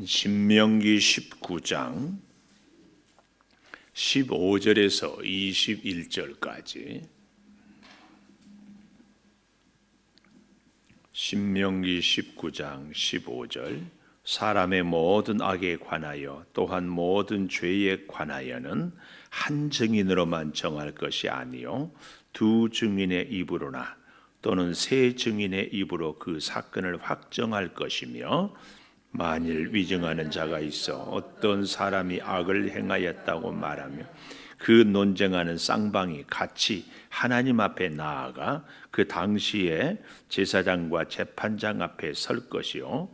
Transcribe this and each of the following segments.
신명기 19장 15절에서 21절까지 신명기 19장 15절 사람의 모든 악에 관하여 또한 모든 죄에 관하여는 한 증인으로만 정할 것이 아니요 두 증인의 입으로나 또는 세 증인의 입으로 그 사건을 확정할 것이며 만일 위증하는 자가 있어 어떤 사람이 악을 행하였다고 말하며 그 논쟁하는 쌍방이 같이 하나님 앞에 나아가 그 당시에 제사장과 재판장 앞에 설 것이요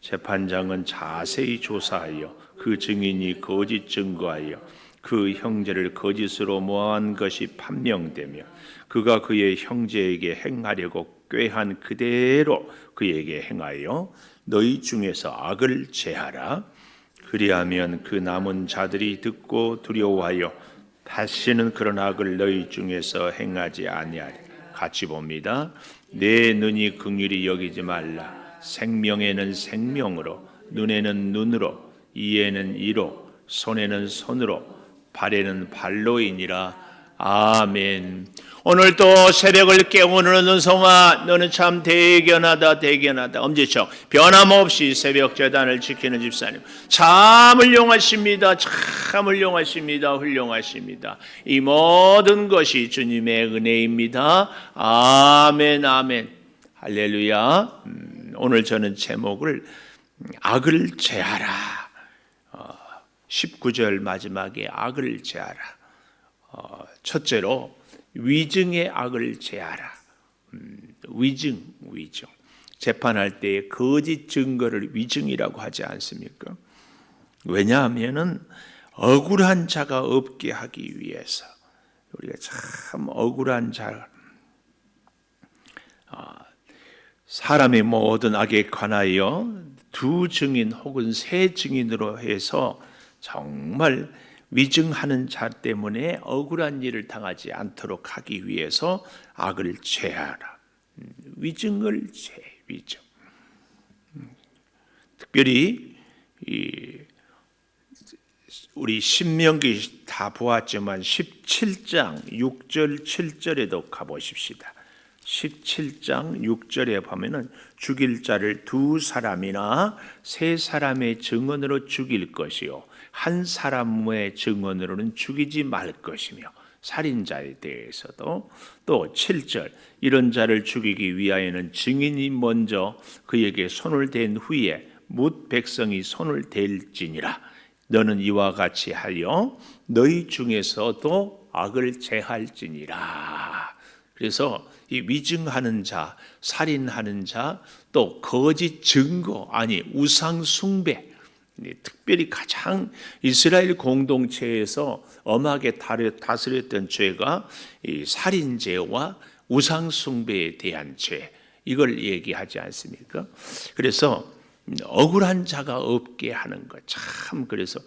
재판장은 자세히 조사하여 그 증인이 거짓 증거하여 그 형제를 거짓으로 모한 것이 판명되며 그가 그의 형제에게 행하려고 꾀한 그대로 그에게 행하여 너희 중에서 악을 제하라. 그리하면 그 남은 자들이 듣고 두려워하여 다시는 그런 악을 너희 중에서 행하지 아니하리. 같이 봅니다. 내 눈이 긍휼히 여기지 말라. 생명에는 생명으로, 눈에는 눈으로, 이에는 이로, 손에는 손으로, 발에는 발로이니라. 아멘. 오늘도 새벽을 깨우는 은성아, 너는 참 대견하다. 엄지척 변함없이 새벽 제단을 지키는 집사님, 참 훌륭하십니다. 훌륭하십니다. 이 모든 것이 주님의 은혜입니다. 아멘. 할렐루야. 오늘 저는 제목을 악을 제하라, 19절 마지막에 악을 제하라. 첫째로 위증의 악을 제하라. 위증. 재판할 때 거짓 증거를 위증이라고 하지 않습니까? 왜냐하면은 억울한 자가 없게 하기 위해서. 우리가 참 억울한 자, 사람의 모든 악에 관하여 두 증인 혹은 세 증인으로 해서 정말 위증하는 자 때문에 억울한 일을 당하지 않도록 하기 위해서 악을 제하라. 위증을 위증. 특별히 우리 신명기 다 보았지만 17장 6절 7절에도 가보십시다. 17장 6절에 보면은 죽일 자를 두 사람이나 세 사람의 증언으로 죽일 것이요 한 사람의 증언으로는 죽이지 말 것이며, 살인자에 대해서도 또 7절 이런 자를 죽이기 위하여는 증인이 먼저 그에게 손을 댄 후에 뭇 백성이 손을 댈지니라. 너는 이와 같이 하여 너희 중에서도 악을 제할지니라. 그래서 이 위증하는 자, 살인하는 자, 또 거짓 증거, 우상 숭배, 특별히 가장 이스라엘 공동체에서 엄하게 다스렸던 죄가 이 살인죄와 우상 숭배에 대한 죄, 이걸 얘기하지 않습니까? 그래서 억울한 자가 없게 하는 것, 참. 그래서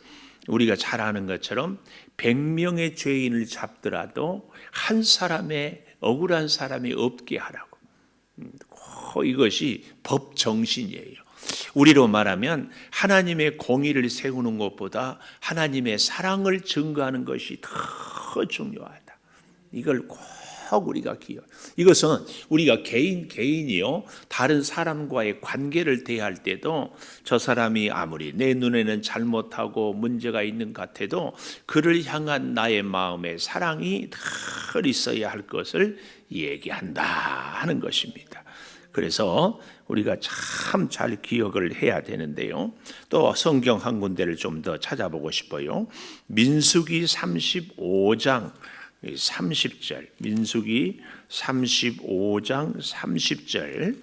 우리가 잘 아는 것처럼 100명의 죄인을 잡더라도 한 사람의 억울한 사람이 없게 하라고. 이것이 법 정신이에요. 우리로 말하면 하나님의 공의를 세우는 것보다 하나님의 사랑을 증거하는 것이 더 중요하다. 이걸 꼭 우리가 기억. 이것은 우리가 개인이요 다른 사람과의 관계를 대할 때도 저 사람이 아무리 내 눈에는 잘못하고 문제가 있는 것 같아도 그를 향한 나의 마음의 사랑이 더 있어야 할 것을 얘기한다 하는 것입니다. 그래서 우리가 참 잘 기억을 해야 되는데요. 또 성경 한 군데를 좀 더 찾아보고 싶어요. 민수기 35장 30절, 민수기 35장 30절,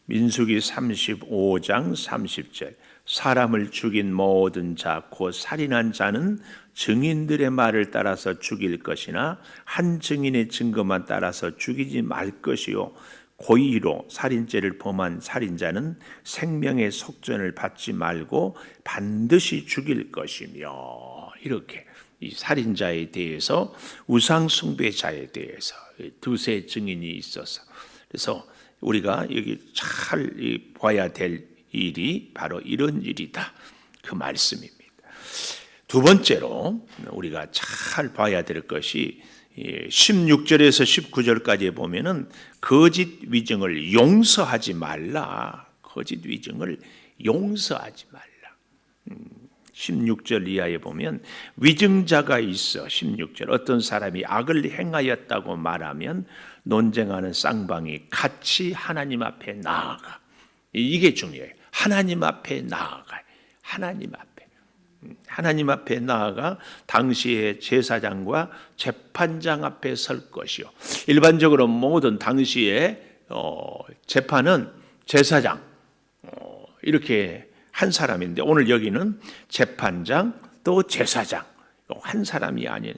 민수기 35장 30절. 사람을 죽인 모든 자, 곧 살인한 자는 증인들의 말을 따라서 죽일 것이나 한 증인의 증거만 따라서 죽이지 말 것이요 고의로 살인죄를 범한 살인자는 생명의 속전을 받지 말고 반드시 죽일 것이며, 이렇게 이 살인자에 대해서 우상 숭배자에 대해서 두세 증인이 있어서, 그래서 우리가 여기 잘 봐야 될 일이 바로 이런 일이다, 그 말씀입니다. 두 번째로 우리가 잘 봐야 될 것이 16절에서 19절까지 보면은 거짓 위증을 용서하지 말라. 거짓 위증을 용서하지 말라. 16절 이하에 보면 위증자가 있어. 16절 어떤 사람이 악을 행하였다고 말하면 논쟁하는 쌍방이 같이 하나님 앞에 나아가. 이게 중요해요. 하나님 앞에 나아가요. 하나님 앞에 나아가 당시의 제사장과 재판장 앞에 설 것이요. 일반적으로 모든 당시의 재판은 제사장 이렇게 한 사람인데, 오늘 여기는 재판장 또 제사장 한 사람이 아닌,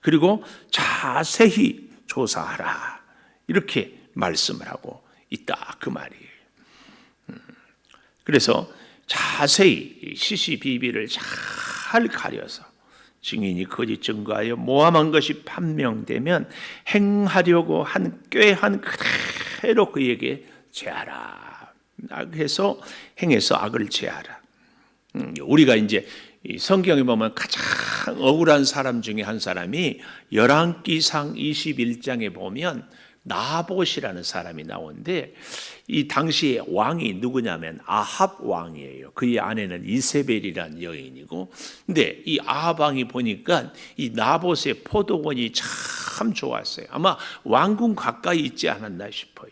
그리고 자세히 조사하라 이렇게 말씀을 하고 있다, 그 말이에요. 그래서 자세히 시시비비를 잘 가려서 증인이 거짓 증거하여 모함한 것이 판명되면 행하려고 한 꾀한 그대로 그에게 제하라. 악해서 행해서 악을 제하라. 우리가 이제 성경에 보면 가장 억울한 사람 중에 한 사람이 열왕기상 21장에 보면 나봇이라는 사람이 나오는데, 이 당시의 왕이 누구냐면 아합 왕이에요. 그의 아내는 이세벨이라는 여인이고, 근데 이 아합 왕이 보니까 이 나봇의 포도원이 참 좋았어요. 아마 왕궁 가까이 있지 않았나 싶어요.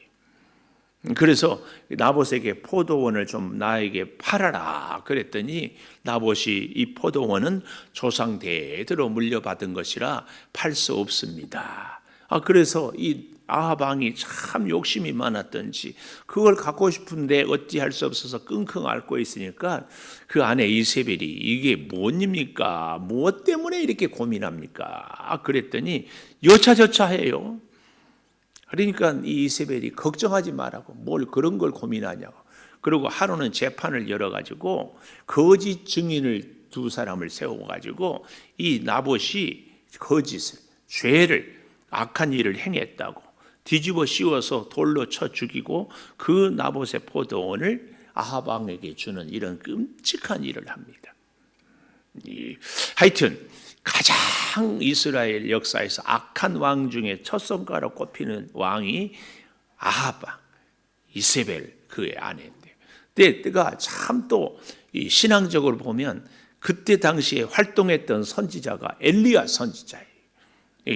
그래서 나봇에게 포도원을 좀 나에게 팔아라 그랬더니, 나봇이 이 포도원은 조상 대대로 물려받은 것이라 팔 수 없습니다. 그래서 이 아합 왕이 참 욕심이 많았던지 그걸 갖고 싶은데 어찌할 수 없어서 끙끙 앓고 있으니까 그 아내 이세벨이 이게 뭔입니까? 무엇 때문에 이렇게 고민합니까? 그랬더니 여차저차해요. 그러니까 이 이세벨이 걱정하지 말라고, 뭘 그런 걸 고민하냐고. 그리고 하루는 재판을 열어가지고 거짓 증인을 두 사람을 세워가지고 이 나봇이 거짓을, 죄를, 악한 일을 행했다고 뒤집어 씌워서 돌로 쳐 죽이고 그 나봇의 포도원을 아합 왕에게 주는 이런 끔찍한 일을 합니다. 하여튼 가장 이스라엘 역사에서 악한 왕 중에 첫 손가락 꼽히는 왕이 아합 왕, 이세벨 그의 아내인데, 그때가 참 또 신앙적으로 보면 그때 당시에 활동했던 선지자가 엘리야 선지자예요.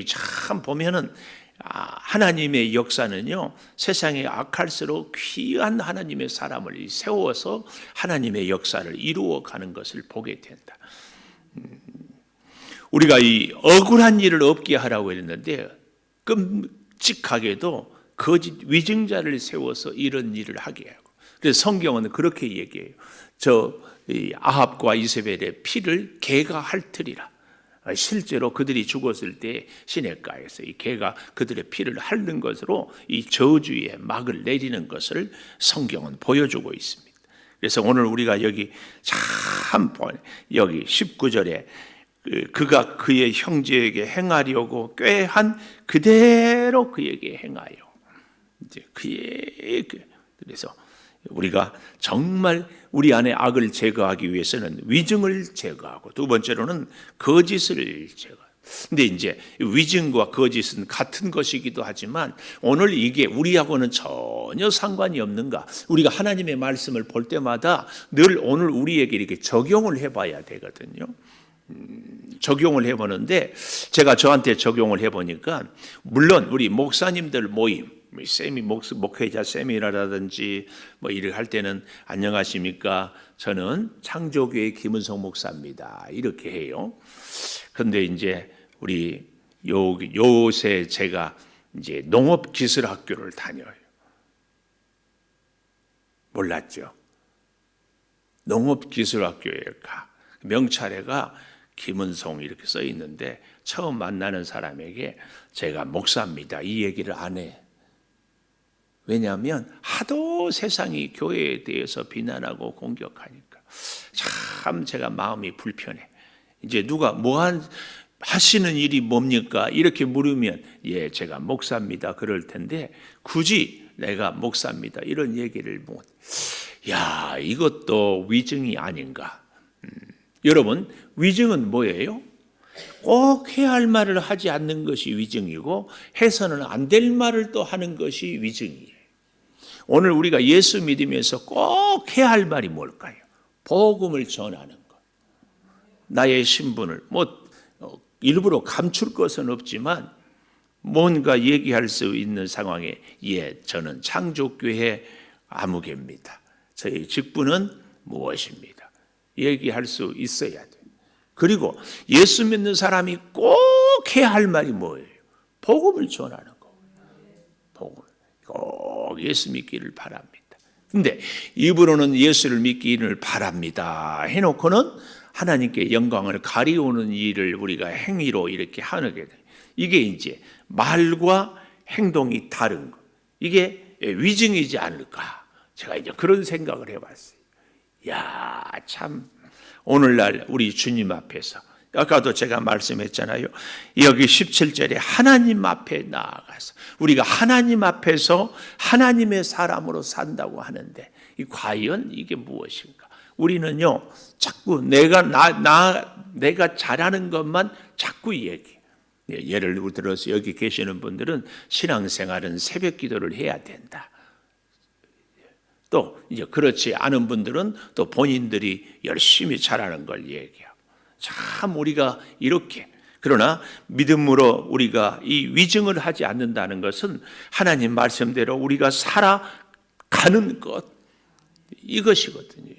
참 보면은 하나님의 역사는요, 세상에 악할수록 귀한 하나님의 사람을 세워서 하나님의 역사를 이루어가는 것을 보게 된다. 우리가 이 억울한 일을 없게 하라고 했는데 끔찍하게도 거짓 위증자를 세워서 이런 일을 하게 하고, 그래서 성경은 그렇게 얘기해요. 아합과 이세벨의 피를 개가 핥으리라. 실제로 그들이 죽었을 때 시냇가에서 이 개가 그들의 피를 핥는 것으로 이 저주의 막을 내리는 것을 성경은 보여주고 있습니다. 그래서 오늘 우리가 여기 여기 19절에 그가 그의 형제에게 행하려고 꾀한 그대로 그에게 행하여, 이제 그래서 우리가 정말 우리 안에 악을 제거하기 위해서는 위증을 제거하고, 두 번째로는 거짓을 제거하고. 근데 이제 위증과 거짓은 같은 것이기도 하지만 오늘 이게 우리하고는 전혀 상관이 없는가? 우리가 하나님의 말씀을 볼 때마다 늘 오늘 우리에게 이렇게 적용을 해봐야 되거든요. 적용을 해보는데, 제가 저한테 적용을 해보니까, 물론 우리 목사님들 모임, 목회자 세미나라든지 일을 할 때는 안녕하십니까, 저는 창조교회 김은성 목사입니다 이렇게 해요. 그런데 이제 우리 요새 제가 이제 농업기술학교를 다녀요. 몰랐죠? 농업기술학교에 가, 명찰에가 김은송 이렇게 써 있는데, 처음 만나는 사람에게 제가 목사입니다 이 얘기를 안 해. 왜냐하면 하도 세상이 교회에 대해서 비난하고 공격하니까 참 제가 마음이 불편해. 이제 누가 하시는 일이 뭡니까? 이렇게 물으면 제가 목사입니다 그럴 텐데, 굳이 내가 목사입니다. 이런 얘기를 못. 야, 이것도 위증이 아닌가? 여러분, 위증은 뭐예요? 꼭 해야 할 말을 하지 않는 것이 위증이고 해서는 안 될 말을 또 하는 것이 위증이에요. 오늘 우리가 예수 믿으면서 꼭 해야 할 말이 뭘까요? 복음을 전하는 것. 나의 신분을 일부러 감출 것은 없지만 뭔가 얘기할 수 있는 상황에 저는 창조교회 아무개입니다. 저의 직분은 무엇입니다. 얘기할 수 있어야 돼요. 그리고 예수 믿는 사람이 꼭 해야 할 말이 뭐예요? 복음을 전하는 거. 복음을 꼭 예수 믿기를 바랍니다. 근데 입으로는 예수를 믿기를 바랍니다 해놓고는 하나님께 영광을 가리우는 일을 우리가 행위로 이렇게 하게 돼요. 이게 이제 말과 행동이 다른 것. 이게 위증이지 않을까? 제가 이제 그런 생각을 해봤어요. 야, 참 오늘날 우리 주님 앞에서 아까도 제가 말씀했잖아요. 여기 17절에 하나님 앞에 나아가서 우리가 하나님 앞에서 하나님의 사람으로 산다고 하는데 과연 이게 무엇인가? 우리는요 자꾸 내가 잘하는 것만 자꾸 얘기해. 예를 들어서 여기 계시는 분들은 신앙생활은 새벽 기도를 해야 된다. 또 이제 그렇지 않은 분들은 또 본인들이 열심히 잘하는 걸 얘기하고. 참 우리가 이렇게 그러나 믿음으로 우리가 이 위증을 하지 않는다는 것은 하나님 말씀대로 우리가 살아가는 것 이것이거든요.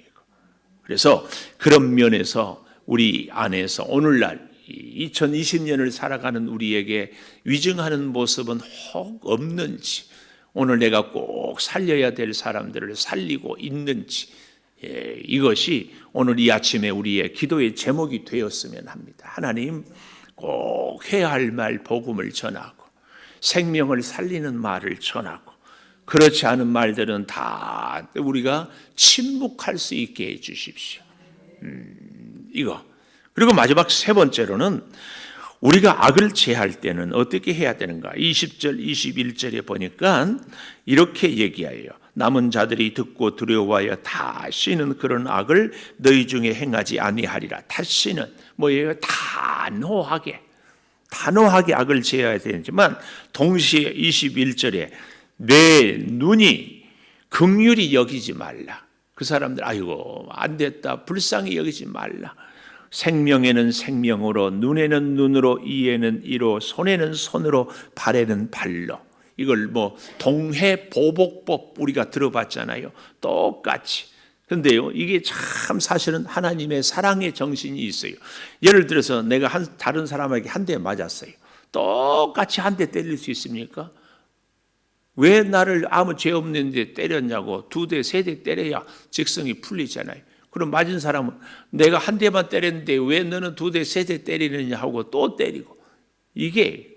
그래서 그런 면에서 우리 안에서 오늘날 2020년을 살아가는 우리에게 위증하는 모습은 혹 없는지 오늘 내가 꼭 살려야 될 사람들을 살리고 있는지 이것이 오늘 이 아침에 우리의 기도의 제목이 되었으면 합니다. 하나님 꼭 해야 할 말 복음을 전하고 생명을 살리는 말을 전하고 그렇지 않은 말들은 다 우리가 침묵할 수 있게 해 주십시오. 이거. 그리고 마지막 세 번째로는 우리가 악을 제할 때는 어떻게 해야 되는가? 20절, 21절에 보니까 이렇게 얘기해요. 남은 자들이 듣고 두려워하여 다시는 그런 악을 너희 중에 행하지 아니하리라. 다시는 뭐예요? 단호하게 악을 제해야 되지만 동시에 21절에 내 눈이 긍휼히 여기지 말라. 그 사람들 아이고 안 됐다 불쌍히 여기지 말라. 생명에는 생명으로 눈에는 눈으로 이에는 이로 손에는 손으로 발에는 발로 이걸 동해보복법 우리가 들어봤잖아요. 똑같이. 그런데요 이게 참 사실은 하나님의 사랑의 정신이 있어요. 예를 들어서 내가 다른 사람에게 한 대 맞았어요. 똑같이 한 대 때릴 수 있습니까? 왜 나를 아무 죄 없는데 때렸냐고 2대, 3대 때려야 직성이 풀리잖아요. 그럼 맞은 사람은 내가 한 대만 때렸는데 왜 너는 2대, 3대 때리느냐 하고 또 때리고 이게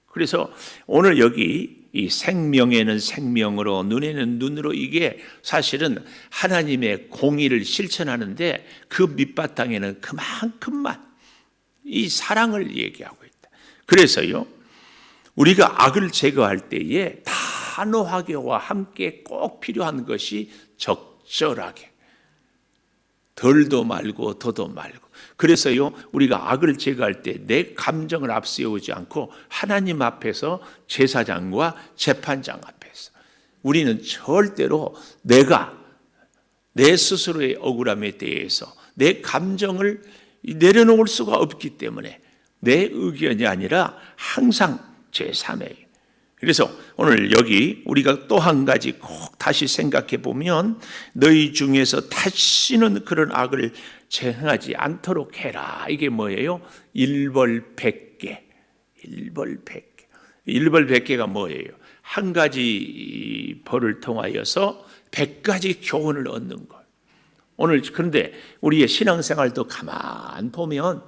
그래서 오늘 여기 이 생명에는 생명으로 눈에는 눈으로 이게 사실은 하나님의 공의를 실천하는데 그 밑바탕에는 그만큼만 이 사랑을 얘기하고 있다. 그래서요 우리가 악을 제거할 때에 단호하게와 함께 꼭 필요한 것이 적절하게 덜도 말고 더도 말고. 그래서요 우리가 악을 제거할 때 내 감정을 앞세우지 않고 하나님 앞에서 제사장과 재판장 앞에서 우리는 절대로 내 스스로의 억울함에 대해서 내 감정을 내려놓을 수가 없기 때문에 내 의견이 아니라 항상 제3의 그래서 오늘 여기 우리가 또 한 가지 꼭 다시 생각해 보면 너희 중에서 다시는 그런 악을 행하지 않도록 해라. 이게 뭐예요? 일벌백계. 일벌백계가 뭐예요? 한 가지 벌을 통하여서 100가지 교훈을 얻는 것. 오늘 그런데 우리의 신앙생활도 가만 보면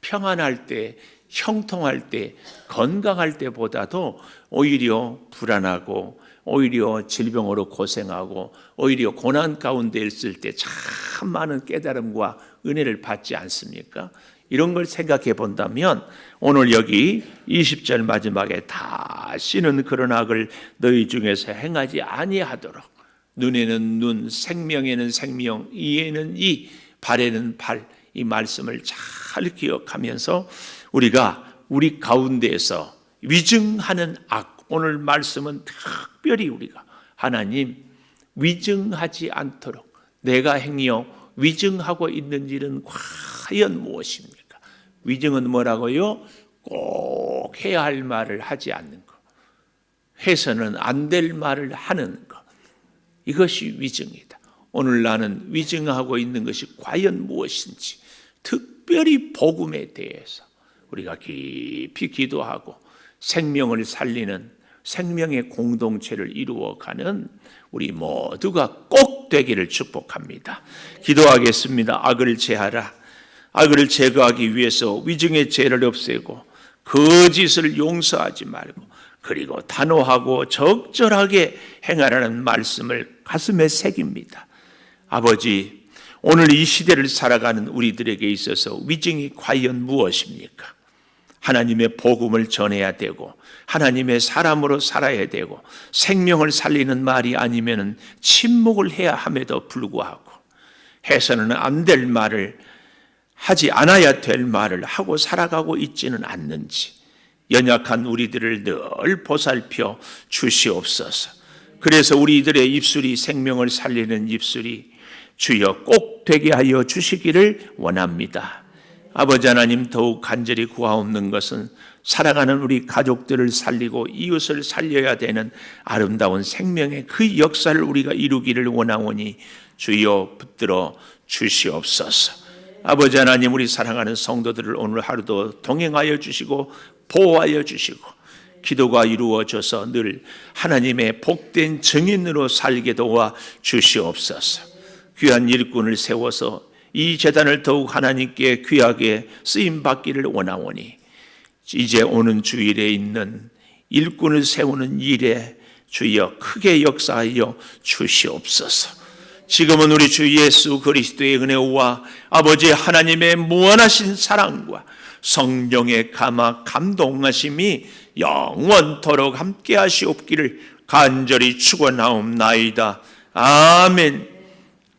평안할 때 형통할 때 건강할 때보다도 오히려 불안하고 오히려 질병으로 고생하고 오히려 고난 가운데 있을 때 참 많은 깨달음과 은혜를 받지 않습니까? 이런 걸 생각해 본다면 오늘 여기 20절 마지막에 다시는 그런 악을 너희 중에서 행하지 아니하도록 눈에는 눈, 생명에는 생명, 이에는 이, 발에는 발, 이 말씀을 잘 기억하면서 우리가 우리 가운데에서 위증하는 악, 오늘 말씀은 특별히 우리가 하나님 위증하지 않도록 내가 행여 위증하고 있는 일은 과연 무엇입니까? 위증은 뭐라고요? 꼭 해야 할 말을 하지 않는 것, 해서는 안 될 말을 하는 것, 이것이 위증이다. 오늘 나는 위증하고 있는 것이 과연 무엇인지 특별히 복음에 대해서 우리가 깊이 기도하고 생명을 살리는 생명의 공동체를 이루어가는 우리 모두가 꼭 되기를 축복합니다. 기도하겠습니다. 악을 제하라. 악을 제거하기 위해서 위증의 죄를 없애고 거짓을 용서하지 말고 그리고 단호하고 적절하게 행하라는 말씀을 가슴에 새깁니다. 아버지, 오늘 이 시대를 살아가는 우리들에게 있어서 위증이 과연 무엇입니까? 하나님의 복음을 전해야 되고 하나님의 사람으로 살아야 되고 생명을 살리는 말이 아니면 침묵을 해야 함에도 불구하고 해서는 안 될 말을 하지 않아야 될 말을 하고 살아가고 있지는 않는지 연약한 우리들을 늘 보살펴 주시옵소서. 그래서 우리들의 입술이 생명을 살리는 입술이 주여 꼭 되게 하여 주시기를 원합니다. 아버지 하나님, 더욱 간절히 구하옵는 것은 사랑하는 우리 가족들을 살리고 이웃을 살려야 되는 아름다운 생명의 그 역사를 우리가 이루기를 원하오니 주여 붙들어 주시옵소서. 아버지 하나님, 우리 사랑하는 성도들을 오늘 하루도 동행하여 주시고 보호하여 주시고 기도가 이루어져서 늘 하나님의 복된 증인으로 살게 도와 주시옵소서. 귀한 일꾼을 세워서 이 제단을 더욱 하나님께 귀하게 쓰임받기를 원하오니 이제 오는 주일에 있는 일꾼을 세우는 일에 주여 크게 역사하여 주시옵소서. 지금은 우리 주 예수 그리스도의 은혜와 아버지 하나님의 무한하신 사랑과 성령의 감동하심이 영원토록 함께 하시옵기를 간절히 축원하옵나이다. 아멘.